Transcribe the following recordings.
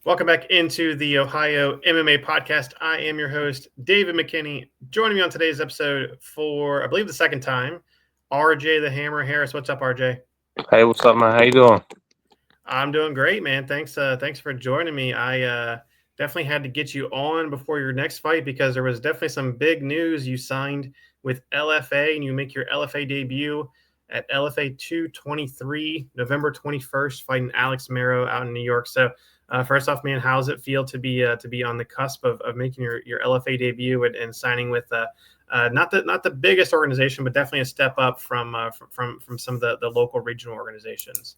Welcome back into the Ohio MMA podcast. I am your host, David McKinney. Joining me on today's episode for, I believe, the second time, RJ the Hammer Harris. What's up, RJ? Hey, what's up, man? How you doing? I'm doing great, man. Thanks for joining me. I definitely had to get you on before your next fight because there was definitely some big news. You signed with LFA and you make your LFA debut at LFA 223, November 21st, fighting Alex Marro out in New York. So, first off, man, how does it feel to be on the cusp of making your LFA debut and signing with not the biggest organization, but definitely a step up from some of the local regional organizations?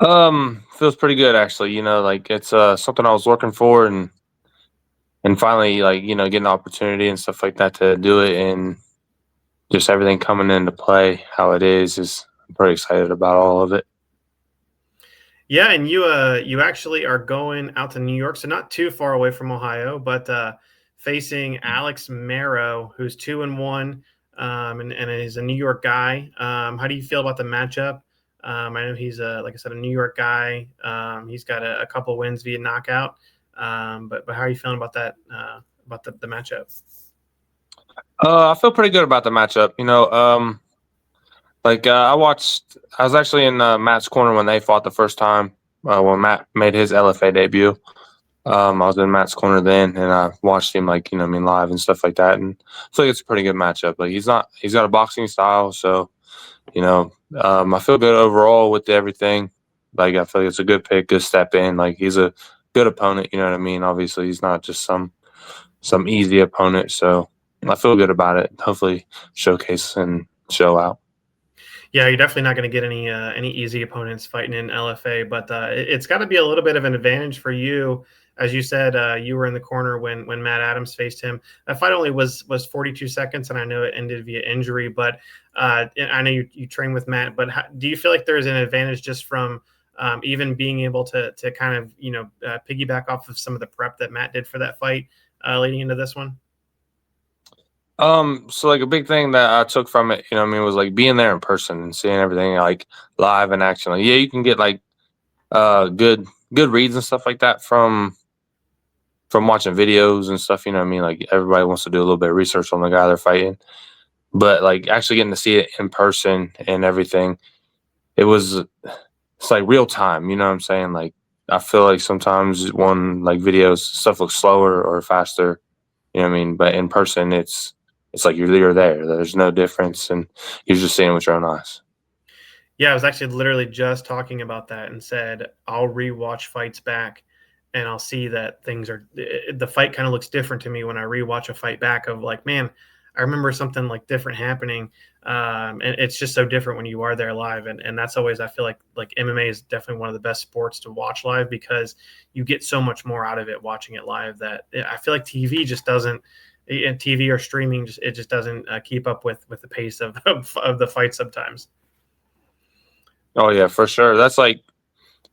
Feels pretty good actually. Like it's something I was working for and finally getting the opportunity and stuff like that to do it and just everything coming into play how it is I'm pretty excited about all of it. Yeah, and you actually are going out to New York, so not too far away from Ohio, but facing Alex Marro, who's 2-1, and is a New York guy. How do you feel about the matchup? I know he's like I said, a New York guy. He's got a couple wins via knockout. But how are you feeling about that? About the matchup? I feel pretty good about the matchup. I was actually in Matt's corner when they fought the first time when Matt made his LFA debut. I was in Matt's corner then, and I watched him live and stuff like that. And I feel like it's a pretty good matchup. Like he's got a boxing style, so I feel good overall with everything. Like I feel like it's a good pick, good step in. Like he's a good opponent. You know what I mean? Obviously, he's not just some easy opponent. So I feel good about it. Hopefully, showcase and show out. Yeah, you're definitely not going to get any easy opponents fighting in LFA, but it's got to be a little bit of an advantage for you. As you said, you were in the corner when Matt Adams faced him. That fight only was 42 seconds, and I know it ended via injury. But I know you train with Matt. But do you feel like there's an advantage just from even being able to kind of piggyback off of some of the prep that Matt did for that fight leading into this one? So like a big thing that I took from it, was like being there in person and seeing everything like live in action. Like, yeah, you can get like good reads and stuff like that from watching videos and stuff, like everybody wants to do a little bit of research on the guy they're fighting. But like actually getting to see it in person and everything, it's like real time, you know what I'm saying? Like I feel like sometimes when like videos stuff looks slower or faster, you know what I mean? But in person it's like you're there. There's no difference and you're just seeing with your own eyes. Yeah, I was actually literally just talking about that and said I'll rewatch fights back and I'll see that the fight kind of looks different to me when I rewatch a fight back of like, man, I remember something like different happening. And it's just so different when you are there live. And that's always, I feel like MMA is definitely one of the best sports to watch live because you get so much more out of it watching it live that I feel like TV just doesn't, and TV or streaming, it just doesn't keep up with the pace of the fight sometimes. Oh yeah, for sure. That's like,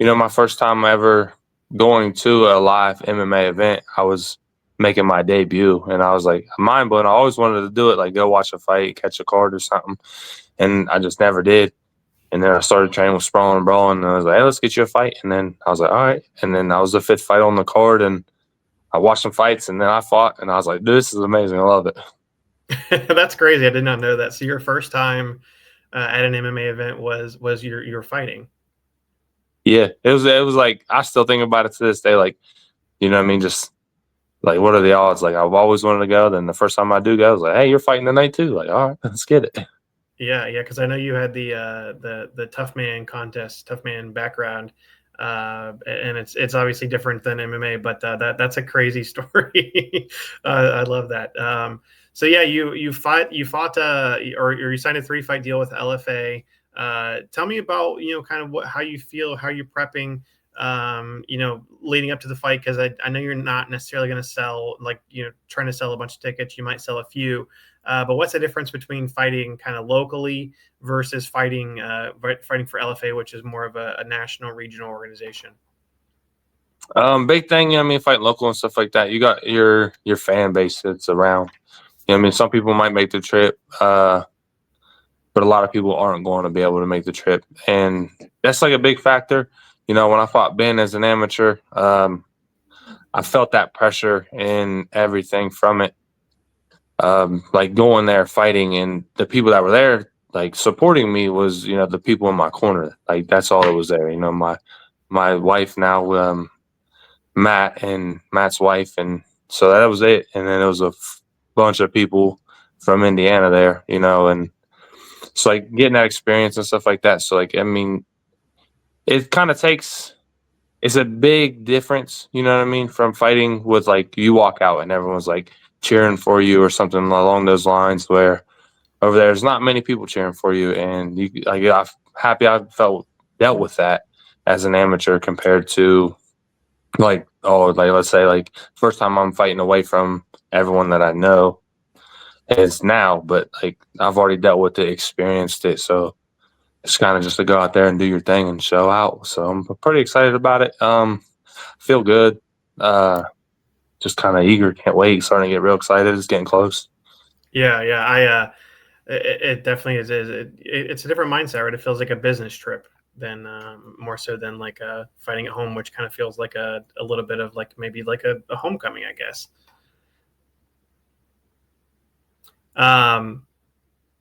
my first time ever going to a live MMA event. I was making my debut and I was like mind blown. I always wanted to do it, like go watch a fight, catch a card or something. And I just never did. And then I started training with Sprawling and Brawling and I was like, hey, let's get you a fight. And then I was like, all right. And then I was the fifth fight on the card and I watched some fights and then I fought and I was like, dude, this is amazing. I love it. That's crazy. I did not know that. So your first time at an MMA event was your fighting. Yeah. It was like I still think about it to this day, like, you know what I mean? Just like what are the odds? Like I've always wanted to go. Then the first time I do go, I was like, hey, you're fighting tonight too. Like, all right, let's get it. Yeah, because I know you had the tough man contest, tough man background, and it's obviously different than MMA, but that's a crazy story. I love that. So yeah, you fought or you signed a 3-fight deal with LFA. Tell me about kind of how you feel, how you're prepping, leading up to the fight because I know you're not necessarily going to sell trying to sell a bunch of tickets. You might sell a few. But what's the difference between fighting kind of locally versus fighting for LFA, which is more of a national regional organization? Big thing, fighting local and stuff like that. You got your fan base that's around. Some people might make the trip, but a lot of people aren't going to be able to make the trip, and that's like a big factor. when I fought Ben as an amateur, I felt that pressure and everything from it. Like going there fighting, and the people that were there like supporting me was the people in my corner. Like that's all that was there. My wife now, Matt, and Matt's wife, and so that was it. And then there was a bunch of people from Indiana there, and so like getting that experience and stuff like that. So like I mean, it kind of takes. It's a big difference, you know what I mean, from fighting with like you walk out and everyone's like cheering for you or something along those lines. Where over there's not many people cheering for you, and you like I'm happy I felt dealt with that as an amateur compared to like let's say like first time I'm fighting away from everyone that I know is now, but like I've already dealt with it, experienced it, so it's kind of just to go out there and do your thing and show out. So I'm pretty excited about it. Feel good. Just kind of eager, can't wait. Starting to get real excited. It's getting close. Yeah, yeah. It definitely is. It's a different mindset, right? It feels like a business trip than more so than like fighting at home, which kind of feels like a little bit of like maybe like a homecoming, I guess. Um,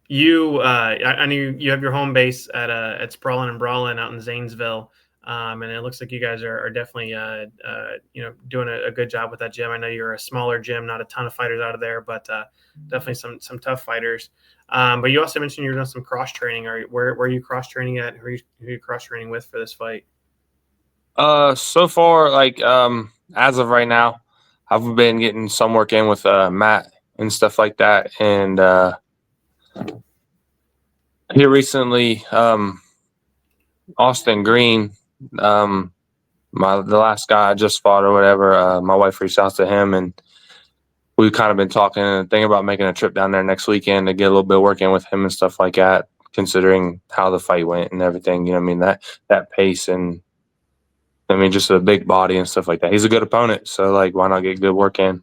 I know you have your home base at Sprawlin and Brawlin out in Zanesville. And it looks like you guys are definitely doing a good job with that gym. I know you're a smaller gym, not a ton of fighters out of there, but definitely some tough fighters. But you also mentioned you're doing some cross training. Where are you cross training at? Who are you cross training with for this fight? So far, like as of right now, I've been getting some work in with Matt and stuff like that, and here recently, Austin Green, the last guy I just fought or whatever. My wife reached out to him, and we've kind of been talking and thinking about making a trip down there next weekend to get a little bit of work in with him and stuff like that. Considering how the fight went and everything, I mean that pace and I mean just a big body and stuff like that. He's a good opponent, so like why not get good work in?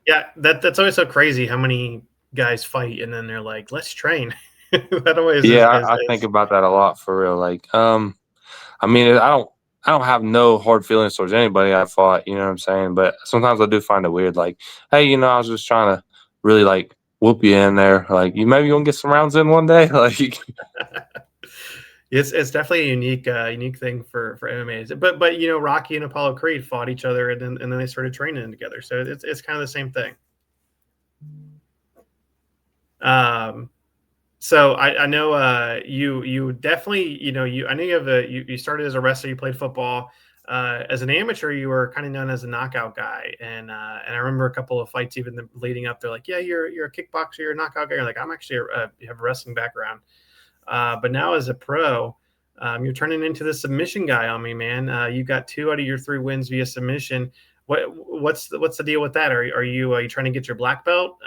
Yeah, that's always so crazy how many guys fight and then they're like, let's train. That always Yeah, I think is about that a lot for real. Like, I mean, I don't have no hard feelings towards anybody I fought. You know what I'm saying? But sometimes I do find it weird. Like, hey, I was just trying to really like whoop you in there. Like, you maybe gonna get some rounds in one day. Like, it's definitely a unique thing for MMA. But Rocky and Apollo Creed fought each other and then they started training together. So it's kind of the same thing. Um, so I know you definitely I know you started as a wrestler, you played football. As an amateur, you were kind of known as a knockout guy, and I remember a couple of fights even leading up. They're like, yeah, you're a kickboxer, you're a knockout guy. You're like, I'm actually you have a wrestling background. But now as a pro, you're turning into the submission guy on me, man. You got 2 out of your 3 wins via submission. What's the deal with that? Are you trying to get your black belt?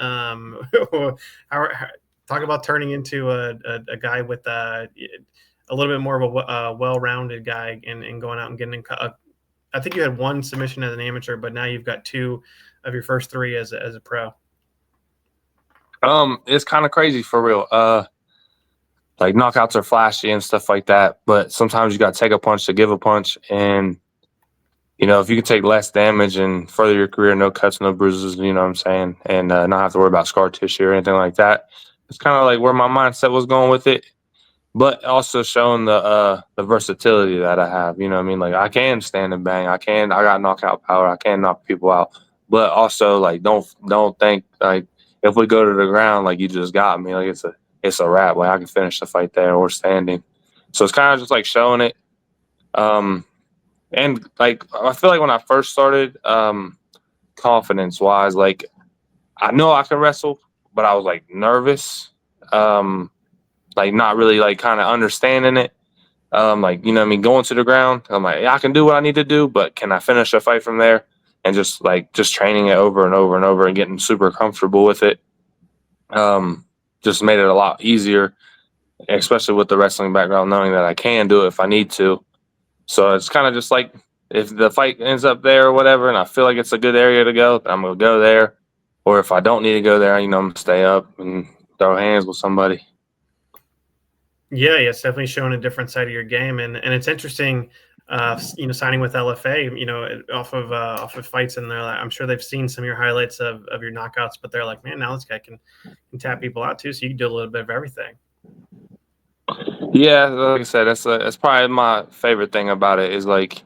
Talk about turning into a guy with a little bit more of a well-rounded guy and going out and getting. I think you had 1 submission as an amateur, but now you've got 2 of your first 3 as a pro. it's kind of crazy for real. Like knockouts are flashy and stuff like that, but sometimes you got to take a punch to give a punch, and if you can take less damage and further your career, no cuts, no bruises, you know what I'm saying, and not have to worry about scar tissue or anything like that. It's kind of like where my mindset was going with it, but also showing the versatility that I have. You know what I mean? Like I can stand and bang. I got knockout power. I can knock people out. But also like don't think like if we go to the ground like you just got me, like it's a wrap. Like I can finish the fight there or standing. So it's kind of just like showing it. And like I feel like when I first started, confidence wise, like I know I can wrestle, but I was like nervous. Like not really like kind of understanding it. Like what I mean, going to the ground, I'm like, yeah, I can do what I need to do, but can I finish a fight from there? And just training it over and over and over and getting super comfortable with it. Just made it a lot easier, especially with the wrestling background, knowing that I can do it if I need to. So it's kind of just like if the fight ends up there or whatever, and I feel like it's a good area to go, I'm gonna go there. Or if I don't need to go there, I'm gonna stay up and throw hands with somebody. Yeah, it's definitely showing a different side of your game, and it's interesting, signing with LFA, off of fights, and they're like, I'm sure they've seen some of your highlights of your knockouts, but they're like, man, now this guy can tap people out too, so you can do a little bit of everything. Yeah, like I said, that's probably my favorite thing about it is like,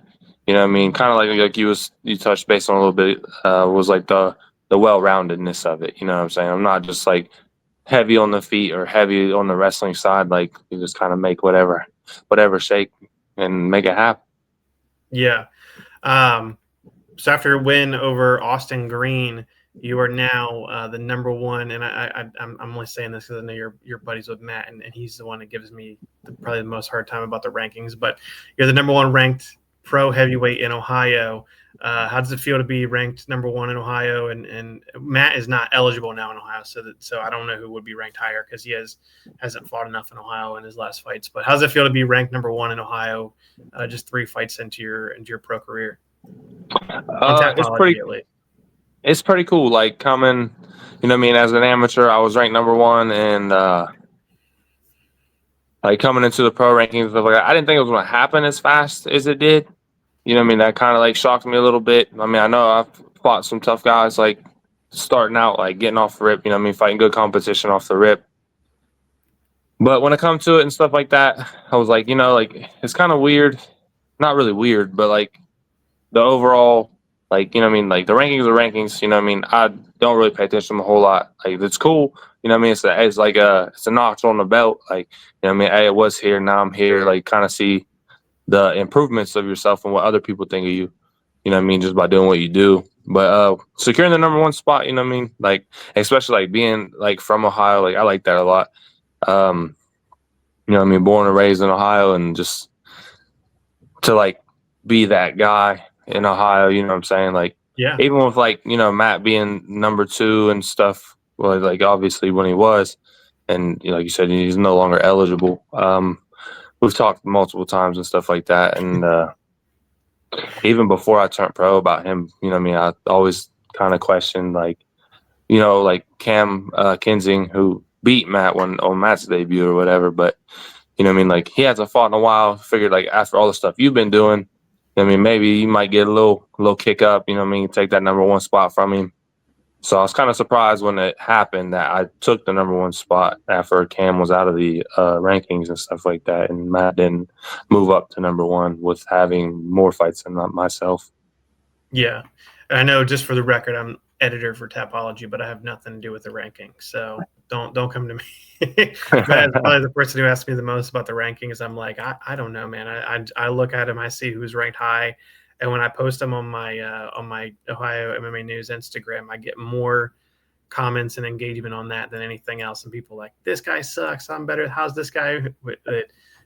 you know what I mean, kind of like you touched based on a little bit was like the well-roundedness of it. You know what I'm saying? I'm not just like heavy on the feet or heavy on the wrestling side. Like you just kind of make whatever shake and make it happen. Yeah. Um, so after a win over Austin Green, you are now the number one. And I'm only saying this because I know you're buddies with Matt, and he's the one that gives me probably the most hard time about the rankings. But you're the number one ranked pro heavyweight in Ohio. How does it feel to be ranked number one in Ohio? And Matt is not eligible now in Ohio, so I don't know who would be ranked higher because he hasn't fought enough in Ohio in his last fights. But how does it feel to be ranked number one in Ohio, just 3 fights into your pro career on It's Tapology pretty at least? it's pretty cool. Like coming, you know what I mean, as an amateur, I was ranked number one, and like coming into the pro rankings and stuff like that, I didn't think it was going to happen as fast as it did. You know what I mean? That kind of like shocked me a little bit. I mean, I know I've fought some tough guys like starting out, like getting off the rip, you know what I mean, fighting good competition off the rip. But when it comes to it and stuff like that, I was like, like it's kind of weird. Not really weird, but like the overall, like, you know what I mean, like the rankings are rankings, you know what I mean? I don't really pay attention to them a whole lot. Like it's cool, you know what I mean? It's like it's a notch on the belt. Like, you know what I mean? Hey, I was here, now I'm here. Like kind of see the improvements of yourself and what other people think of you. You know what I mean? Just by doing what you do. But securing the number one spot, you know what I mean? Like especially like being like from Ohio, like I like that a lot. You know what I mean? Born and raised in Ohio, and just to like be that guy in Ohio, you know what I'm saying? Like Yeah. even with like, Matt being number two and stuff, well, like obviously when he was, and like you said, he's no longer eligible. We've talked multiple times and stuff like that, and even before I turned pro about him, you know what I mean? I always kind of questioned like, like Cam Kinsing, who beat Matt on Matt's debut or whatever, but you know what I mean? Like he hasn't fought in a while. Figured like after all the stuff you've been doing, I mean, maybe you might get a little kick up, you know what I mean? Take that number one spot from him. So I was kind of surprised when it happened that I took the number one spot after Cam was out of the rankings and stuff like that, and Matt didn't move up to number one with having more fights than myself. Yeah. I know, just for the record, I'm editor for Tapology, but I have nothing to do with the ranking. So don't come to me. Matt is probably the person who asks me the most about the rankings. I'm like, I don't know, man. I look at them, I see who's ranked high, and when I post them on my Ohio MMA News Instagram, I get more comments and engagement on that than anything else. And people like, this guy sucks, I'm better. How's this guy?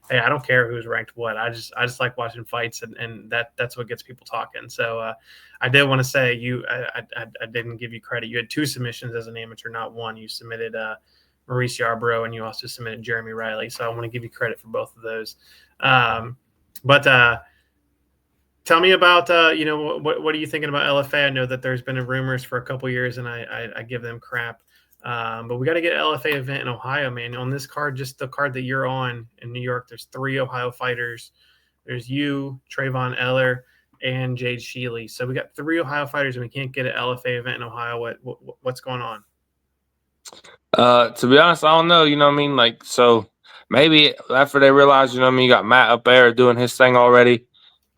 Hey, I don't care who's ranked what. I just like watching fights, and that's what gets people talking. So I did want to say I didn't give you credit. You had 2 submissions as an amateur, not one. You submitted Maurice Yarbrough, and you also submitted Jeremy Riley. So I want to give you credit for both of those. But tell me about what are you thinking about LFA? I know that there's been rumors for a couple years, and I give them crap. But we got to get an LFA event in Ohio, man. On this card, just the card that you're on in New York, there's 3 Ohio fighters. There's you, Trayvon Eller, and Jade Sheely. So we got 3 Ohio fighters, and we can't get an LFA event in Ohio. What's going on? To be honest, I don't know. You know what I mean? Like, so maybe after they realize, you know what I mean, you got Matt up there doing his thing already.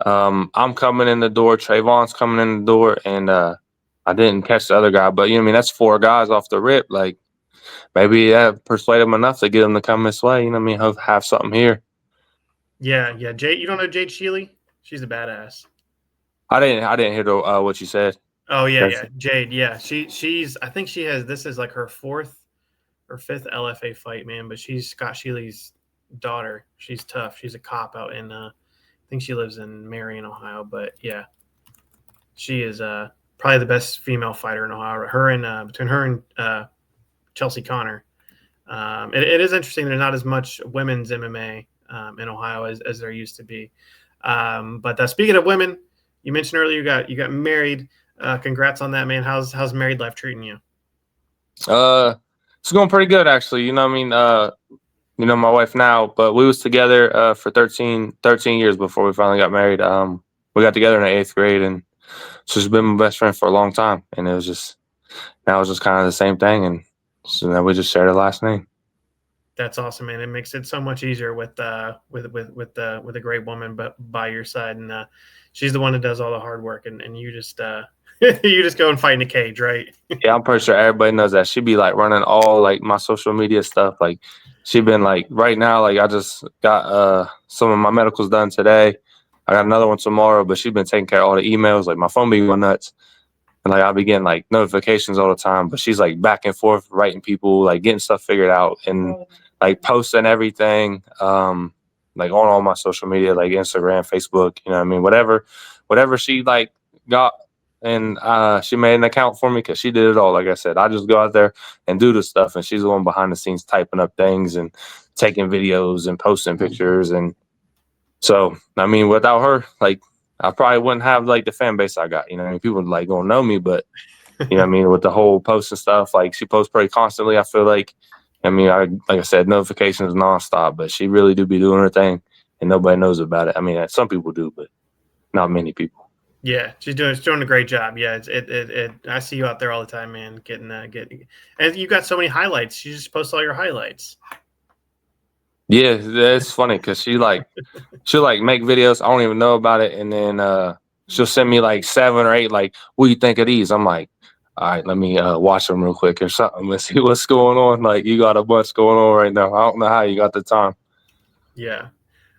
I'm coming in the door. Trayvon's coming in the door, and I didn't catch the other guy, but you know what I mean. That's 4 guys off the rip. Like maybe that persuade them enough to get them to come this way. You know what I mean? Have something here. Yeah. Jade, you don't know Jade Sheely? She's a badass. I didn't hear what you said. Oh yeah. Jade, yeah. She's I think she has this is like her 4th or 5th LFA fight, man. But she's Scott Sheely's daughter. She's tough. She's a cop out in I think she lives in Marion, Ohio. But yeah, she is probably the best female fighter in Ohio. Her and between her and Chelsea Connor. It is interesting. There's not as much women's MMA in Ohio as there used to be. But speaking of women, you mentioned earlier you got married. Congrats on that, man. How's married life treating you? It's going pretty good actually. You know what I mean? my wife now, but we was together for 13 years before we finally got married. We got together in the 8th grade, and she's been my best friend for a long time. And it was just kind of the same thing, and so now we just shared a last name. That's awesome, man. It makes it so much easier with a great woman, but by your side, and she's the one that does all the hard work, and you just you just go and fight in a cage, right? Yeah, I'm pretty sure everybody knows that. She be like running all like my social media stuff. Like she been like right now, like I just got some of my medicals done today. I got another one tomorrow, but she's been taking care of all the emails. Like my phone be going nuts. And like I'll be getting like notifications all the time. But she's like back and forth writing people, like getting stuff figured out and like posting everything. Like on all my social media, like Instagram, Facebook, you know what I mean? Whatever she like got, and she made an account for me because she did it all. Like I said, I just go out there and do the stuff, and she's the one behind the scenes typing up things and taking videos and posting pictures. And so, I mean, without her, like I probably wouldn't have like the fan base I got. You know, what I mean, people like gonna know me, but you know what I mean, with the whole post and stuff, like she posts pretty constantly. I feel like, I mean, like I said, notifications nonstop, but she really do be doing her thing, and nobody knows about it. I mean, some people do, but not many people. Yeah, she's doing a great job. Yeah, I see you out there all the time, man. Getting, and you got so many highlights. You just post all your highlights. Yeah, it's funny because she'll like make videos. I don't even know about it, and then she'll send me like 7 or 8. Like, what do you think of these? I'm like, all right, let me watch them real quick or something. Let's see what's going on. Like, you got a bunch going on right now. I don't know how you got the time. Yeah.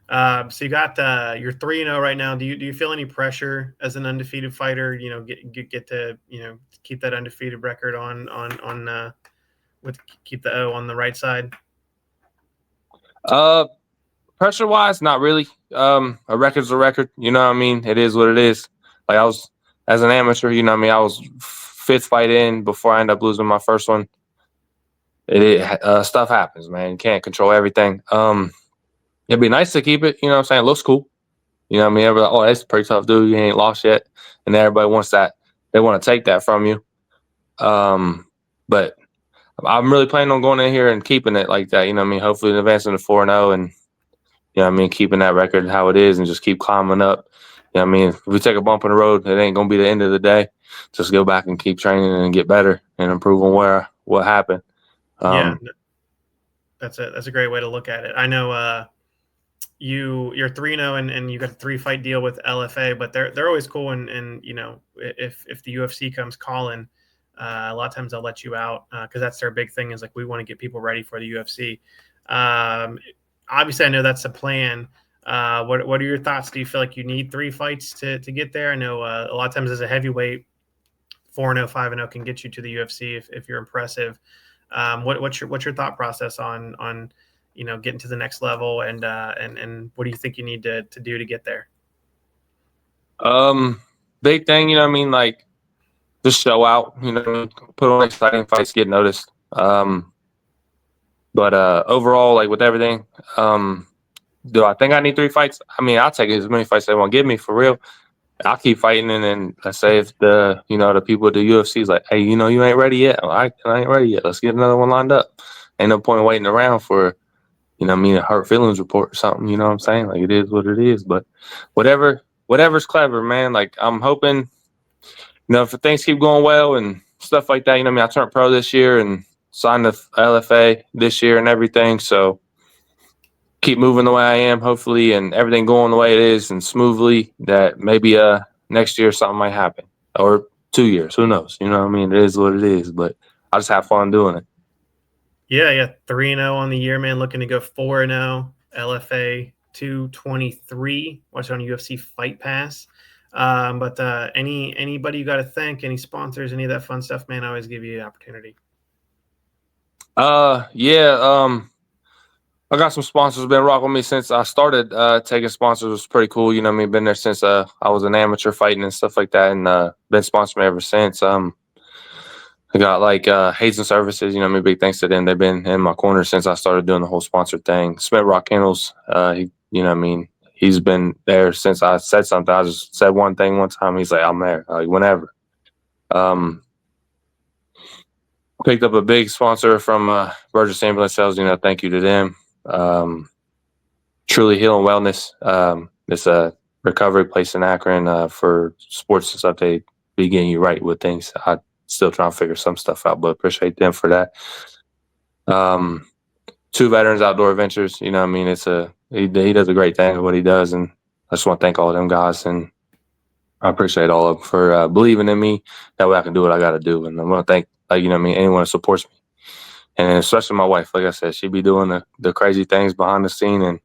So you got you're 3-0 right now. Do you feel any pressure as an undefeated fighter? You know, get to keep that undefeated record on with keep the O on the right side. Uh, Pressure wise, not really. A record's a record. You know what I mean? It is what it is. Like I was as an amateur. You know what I mean? I was 5th fight in before I ended up losing my first one. Stuff happens, man. You can't control everything. It'd be nice to keep it. You know what I'm saying? It looks cool. You know what I mean? Everybody, oh, that's a pretty tough dude. You ain't lost yet. And then everybody wants that. They want to take that from you. But I'm really planning on going in here and keeping it like that. You know what I mean? Hopefully advancing to 4-0 and, you know what I mean, keeping that record how it is and just keep climbing up. You know what I mean? If we take a bump in the road, it ain't going to be the end of the day. Just go back and keep training and get better and improve on what happened. Yeah, that's a great way to look at it. I know you're 3-0 and you got a 3-fight deal with LFA, but they're always cool and if the UFC comes calling, a lot of times they'll let you out because that's their big thing is like we want to get people ready for the UFC. Obviously, I know that's the plan. What are your thoughts? Do you feel like you need 3 fights to get there? I know a lot of times as a heavyweight, 4-0, 5-0 can get you to the UFC if you're impressive. What's your thought process on getting to the next level and what do you think you need to do to get there? Big thing, you know what I mean? Like just show out, you know, put on exciting fights, get noticed. But overall, like with everything, do I think I need 3 fights? I mean, I'll take as many fights they want to give me for real. I'll keep fighting, and then let's say if the people at the UFC is like, hey, you ain't ready yet. I ain't ready yet. Let's get another one lined up. Ain't no point waiting around for, a hurt feelings report or something. You know what I'm saying? Like it is what it is. But whatever's clever, man. Like I'm hoping, if things keep going well and stuff like that. I turned pro this year and signed the LFA this year and everything. So keep moving the way I am, hopefully, and everything going the way it is and smoothly, that maybe next year something might happen or 2 years. Who knows? You know what I mean? It is what it is, but I just have fun doing it. Yeah. 3-0 on the year, man. Looking to go 4-0, LFA 223. Watch it on UFC Fight Pass. But anybody you got to thank, any sponsors, any of that fun stuff, man, I always give you the opportunity. Yeah. I got some sponsors been rocking with me since I started taking sponsors. It was pretty cool. You know what I mean? Been there since I was an amateur fighting and stuff like that, and been sponsoring me ever since. I got like Hazen Services, you know what I mean? Big thanks to them. They've been in my corner since I started doing the whole sponsor thing. Smith Rock Kennels, you know what I mean? He's been there since I said something. I just said one thing one time. He's like, I'm there, like whenever. Picked up a big sponsor from Burgess Ambulance Sales. Thank you to them. Truly Heal and Wellness. It's a recovery place in Akron for sports and stuff. They be getting you right with things. I still trying to figure some stuff out, but appreciate them for that. Two Veterans Outdoor Adventures. You know, what I mean, he does a great thing at what he does, and I just want to thank all of them guys, and I appreciate all of them for believing in me. That way I can do what I got to do, and I want to thank, you know, what I mean, anyone who supports me, and especially my wife. Like I said, she be doing the crazy things behind the scene, and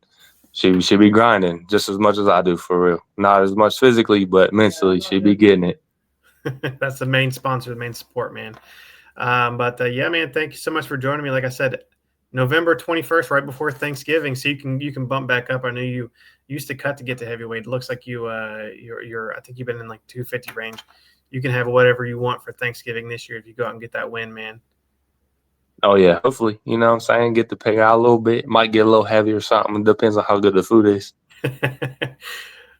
she be grinding just as much as I do, for real. Not as much physically, but mentally, she be getting it. That's the main sponsor, the main support, man. But yeah, man, thank you so much for joining me. Like I said, November 21st, right before Thanksgiving, so you can bump back up. I know you used to cut to get to heavyweight. It looks like you're I think you've been in like 250 range. You can have whatever you want for Thanksgiving this year if you go out and get that win, man. Oh yeah, hopefully, you know what I'm saying, get to pick out a little bit. Might get a little heavy or something. It depends on how good the food is. Like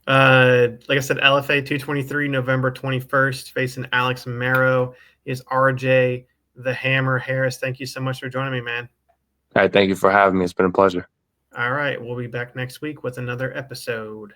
I said, LFA 223, November 21st, facing Alex Marro is RJ the Hammer Harris. Thank you so much for joining me, man. All right, thank you for having me. It's been a pleasure. All right, we'll be back next week with another episode.